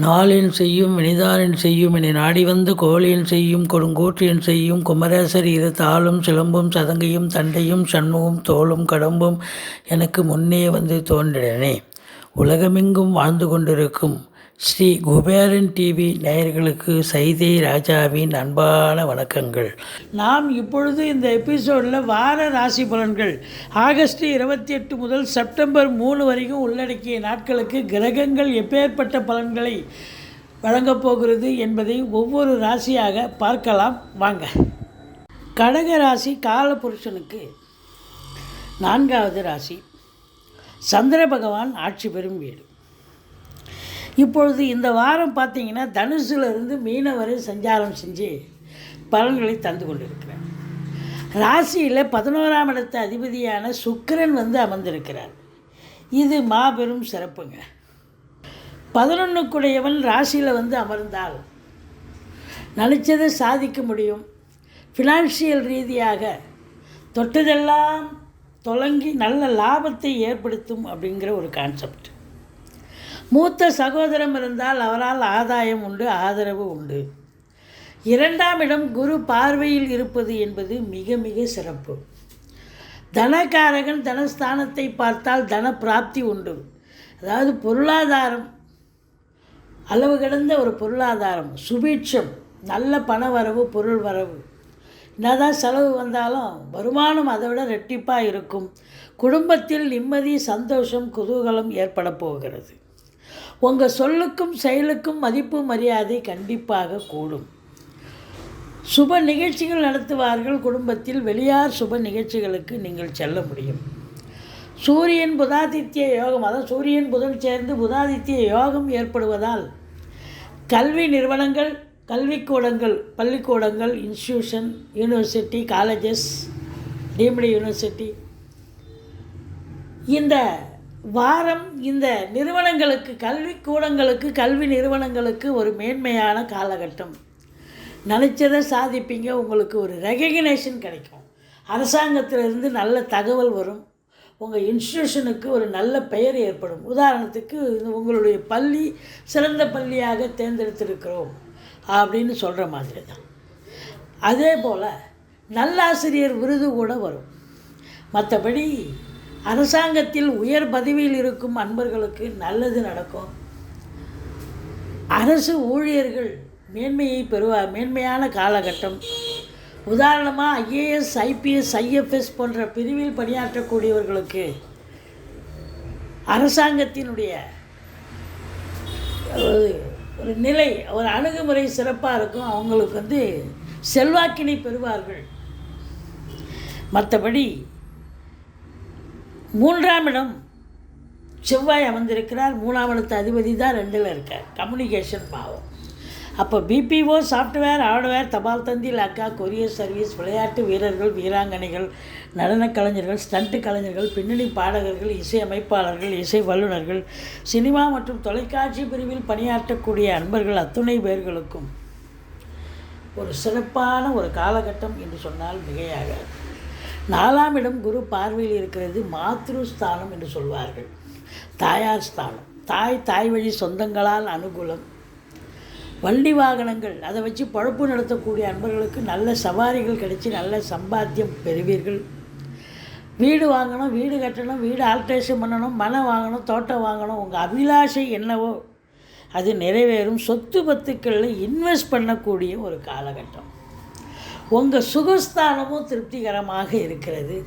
நாளின் செய்யும் வினிதானின் செய்யும் என நாடி வந்து கோழியின் செய்யும் கொடுங்கூற்றியன் செய்யும் குமரேசர் இரு தாளும் சிலம்பும் சதங்கையும் தண்டையும் சண்முகம் தோளும் கடம்பும் எனக்கு முன்னே வந்து தோன்றினே. உலகமெங்கும் வாழ்ந்து கொண்டிருக்கும் ஸ்ரீ குபேரன் டிவி நேயர்களுக்கு சைதை ராஜாவின் அன்பான வணக்கங்கள். நாம் இப்பொழுது இந்த எபிசோடில் வார ராசி பலன்கள் ஆகஸ்ட் 28 முதல் செப்டம்பர் 3 வரைக்கும் உள்ளடக்கிய நாட்களுக்கு கிரகங்கள் எப்பேற்பட்ட பலன்களை வழங்கப் போகிறது என்பதை ஒவ்வொரு ராசியாக பார்க்கலாம் வாங்க. கடக ராசி காலபுருஷனுக்கு 4வது ராசி. சந்திர பகவான் ஆட்சி பெறும் வீடு. இப்பொழுது இந்த வாரம் பார்த்திங்கன்னா தனுசிலிருந்து மீன வரை சஞ்சாரம் செஞ்சு பலன்களை தந்து கொண்டிருக்கிறார். ராசியில் 11ஆம் இடத்து அதிபதியான சுக்கிரன் வந்து அமர்ந்திருக்கிறார். இது மாபெரும் சிறப்புங்க. 11க்குடையவன் ராசியில் வந்து அமர்ந்தால் நினச்சதை சாதிக்க முடியும். ஃபினான்ஷியல் ரீதியாக தொட்டதெல்லாம் தொடங்கி நல்ல லாபத்தை ஏற்படுத்தும் அப்படிங்கிற ஒரு கான்செப்ட். மூத்த சகோதரம் இருந்தால் அவரால் ஆதாயம் உண்டு, ஆதரவு உண்டு. 2ஆம் இடம் குரு பார்வையில் இருப்பது என்பது மிக மிக சிறப்பு. தனகாரகன் தனஸ்தானத்தை பார்த்தால் தன பிராப்தி உண்டு. அதாவது பொருளாதாரம் அளவு கடந்த ஒரு பொருளாதாரம், சுபீட்சம், நல்ல பண வரவு, பொருள் வரவு. என்னதான் செலவு வந்தாலும் வருமானம் அதை விட ரெட்டிப்பாக இருக்கும். குடும்பத்தில் நிம்மதி, சந்தோஷம், குதூகலம் ஏற்பட போகிறது. உங்கள் சொல்லுக்கும் செயலுக்கும் மதிப்பு மரியாதை கண்டிப்பாக கூடும். சுப நிகழ்ச்சிகள் நடத்துவார்கள். குடும்பத்தில் வெளியார் சுப நிகழ்ச்சிகளுக்கு நீங்கள் செல்ல முடியும். சூரியன் புதாதித்ய யோகம், அதாவது சூரியன் புதன் சேர்ந்து புதாதித்ய யோகம் ஏற்படுவதால் கல்வி நிறுவனங்கள், கல்விக்கூடங்கள், பள்ளிக்கூடங்கள், institution, university, colleges, deemed university, இந்த வாரம் இந்த நிறுவனங்களுக்கு, கல்விக்கூடங்களுக்கு, கல்வி நிறுவனங்களுக்கு ஒரு மேன்மையான காலகட்டம். நினச்சதை சாதிப்பீங்க. உங்களுக்கு ஒரு ரெகக்னேஷன் கிடைக்கும். அரசாங்கத்திலிருந்து நல்ல தகவல் வரும். உங்கள் இன்ஸ்டியூஷனுக்கு ஒரு நல்ல பெயர் ஏற்படும். உதாரணத்துக்கு உங்களுடைய பள்ளி சிறந்த பள்ளியாக தேர்ந்தெடுத்திருக்கிறோம் அப்படின்னு சொல்கிற மாதிரி தான். அதே போல் நல்லாசிரியர் விருது கூட வரும். மற்றபடி அரசாங்கத்தில் உயர் பதவியில் இருக்கும் அன்பர்களுக்கு நல்லது நடக்கும். அரசு ஊழியர்கள் மேன்மையை பெறுவார். மேன்மையான காலகட்டம். உதாரணமாக ஐஏஎஸ், ஐபிஎஸ், ஐஎஃப்எஸ் போன்ற பிரிவில் பணியாற்றக்கூடியவர்களுக்கு அரசாங்கத்தினுடைய ஒரு நிலை, ஒரு அணுகுமுறை சிறப்பாக இருக்கும். அவங்களுக்கு வந்து செல்வாக்கினை பெறுவார்கள். மற்றபடி 3ஆம் இடம் செவ்வாய் அமர்ந்திருக்கிறார். 3ஆம் இடத்து அதிபதி தான் 2ல் இருக்கார். கம்யூனிகேஷன் பாவம். அப்போ பிபிஓ, சாஃப்ட்வேர், ஹார்ட்வேர், தபால் தந்தி, லக்கா, கொரியர் சர்வீஸ், விளையாட்டு வீரர்கள், வீராங்கனைகள், நடன கலைஞர்கள், ஸ்டண்ட் கலைஞர்கள், பின்னணி பாடகர்கள், இசை அமைப்பாளர்கள், இசை வல்லுநர்கள், சினிமா மற்றும் தொலைக்காட்சி பிரிவில் பணியாற்றக்கூடிய அன்பர்கள் அத்துணை பேர்களுக்கும் ஒரு சிறப்பான ஒரு காலகட்டம் என்று சொன்னால் மிகையாகாது. 4ஆம் இடம் குரு பார்வையில் இருக்கிறது. மாத்ருஸ்தானம் என்று சொல்வார்கள். தாயார் ஸ்தானம். தாய் வழி சொந்தங்களால் அனுகூலம். வண்டி வாகனங்கள் அதை வச்சு பழப்பு நடத்தக்கூடிய அன்பர்களுக்கு நல்ல சவாரிகள் கிடைச்சி நல்ல சம்பாத்தியம் பெறுவீர்கள். வீடு வாங்கணும், வீடு கட்டணும், வீடு ஆல்ட்ரேஷன் பண்ணணும், மனம் வாங்கணும், தோட்டம் வாங்கணும். உங்கள் அபிலாஷை என்னவோ அது நிறைவேறும். சொத்து பத்துக்களில் இன்வெஸ்ட் பண்ணக்கூடிய ஒரு காலகட்டம். உங்கள் சுகஸ்தானமும் திருப்திகரமாக இருக்கிறது.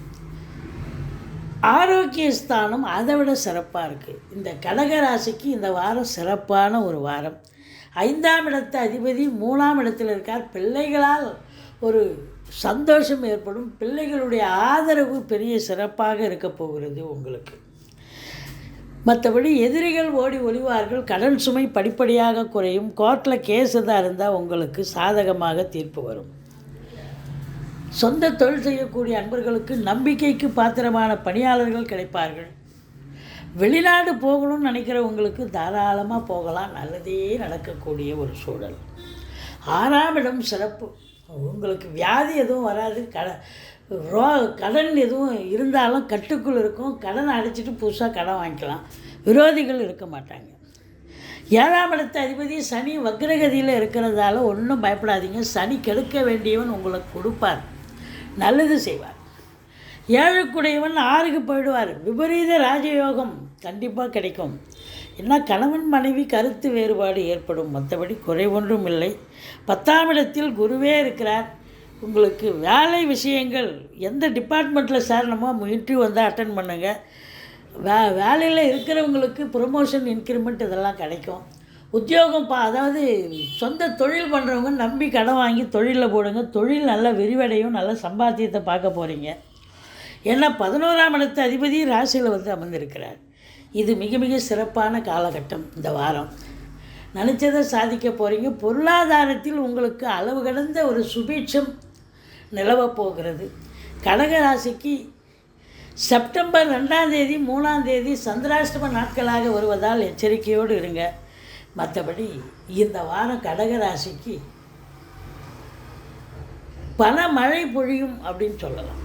ஆரோக்கிய ஸ்தானம் அதை விட சிறப்பாக இருக்குது. இந்த கடகராசிக்கு இந்த வாரம் சிறப்பான ஒரு வாரம். 5ஆம் இடத்து அதிபதி 3ஆம் இடத்தில் இருக்கார். பிள்ளைகளால் ஒரு சந்தோஷம் ஏற்படும். பிள்ளைகளுடைய ஆதரவு பெரிய சிறப்பாக இருக்க போகிறது உங்களுக்கு. மற்றபடி எதிரிகள் ஓடி ஒளிவார்கள். கடன் சுமை படிப்படியாக குறையும். கோர்ட்டில் கேஸ் எதாக இருந்தால் உங்களுக்கு சாதகமாக தீர்ப்பு வரும். சொந்த தொழில் செய்யக்கூடிய அன்பர்களுக்கு நம்பிக்கைக்கு பாத்திரமான பணியாளர்கள் கிடைப்பார்கள். வெளிநாடு போகணும்னு நினைக்கிறவங்களுக்கு தாராளமாக போகலாம். நல்லதே நடக்கக்கூடிய ஒரு சூழல். 6ஆம் இடம் சிறப்பு. உங்களுக்கு வியாதி எதுவும் வராது. கடன் எதுவும் இருந்தாலும் கட்டுக்குள் இருக்கும். கடனை அடைச்சிட்டு புதுசாக கடன் வாங்கிக்கலாம். விரோதிகள் இருக்க மாட்டாங்க. 7ஆம் இடத்து அதிபதி சனி வக்ரகதியில் இருக்கிறதால ஒன்றும் பயப்படாதீங்க. சனி கெடுக்க வேண்டியவன் உங்களுக்கு கொடுப்பார், நல்லது செய்வார். 7க்குடையவன் 6க்கு போயிடுவார். விபரீத ராஜயோகம் கண்டிப்பாக கிடைக்கும். ஏன்னா கணவன் மனைவி கருத்து வேறுபாடு ஏற்படும், மற்றபடி குறை ஒன்றும் இல்லை. 10ஆம் இடத்தில் குருவே இருக்கிறார். உங்களுக்கு வேலை விஷயங்கள் எந்த டிபார்ட்மெண்ட்டில் சேரணுமோ இன்டர்வியூ வந்தால் அட்டன் பண்ணுங்கள். வேலையில் இருக்கிறவங்களுக்கு ப்ரொமோஷன், இன்க்ரிமெண்ட் இதெல்லாம் கிடைக்கும். உத்தியோகம் அதாவது சொந்த தொழில் பண்ணுறவங்க நம்பி கடன் வாங்கி தொழிலில் போடுங்க. தொழில் நல்லா விரிவடையும், நல்ல சம்பாத்தியத்தை பார்க்க போகிறீங்க. ஏன்னா 11ஆம் இடத்து அதிபதி ராசியில் அமர்ந்திருக்கிறார். இது மிக மிக சிறப்பான காலகட்டம். இந்த வாரம் நினச்சதை சாதிக்க போகிறீங்க. பொருளாதாரத்தில் உங்களுக்கு அளவு கடந்த ஒரு சுபீட்சம் நிலவப் போகிறது. கடக ராசிக்கு செப்டம்பர் 2ஆம் தேதி 3ஆம் தேதி சந்திராஷ்டம நாட்களாக வருவதால் எச்சரிக்கையோடு இருங்க. மற்றபடி இந்த வாரம் கடக ராசிக்கு பண மழை பொழியும் அப்படின்னு சொல்லலாம்.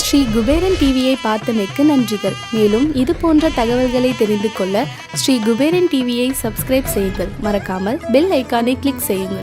ஸ்ரீ குபேரன் டிவியை பார்த்தமைக்கு நன்றிகள். மேலும் இது போன்ற தகவல்களை தெரிந்து கொள்ள ஸ்ரீ குபேரன் டிவியை சப்ஸ்கிரைப் செய்யுங்கள். மறக்காமல் பெல் ஐக்கானை கிளிக் செய்யுங்கள்.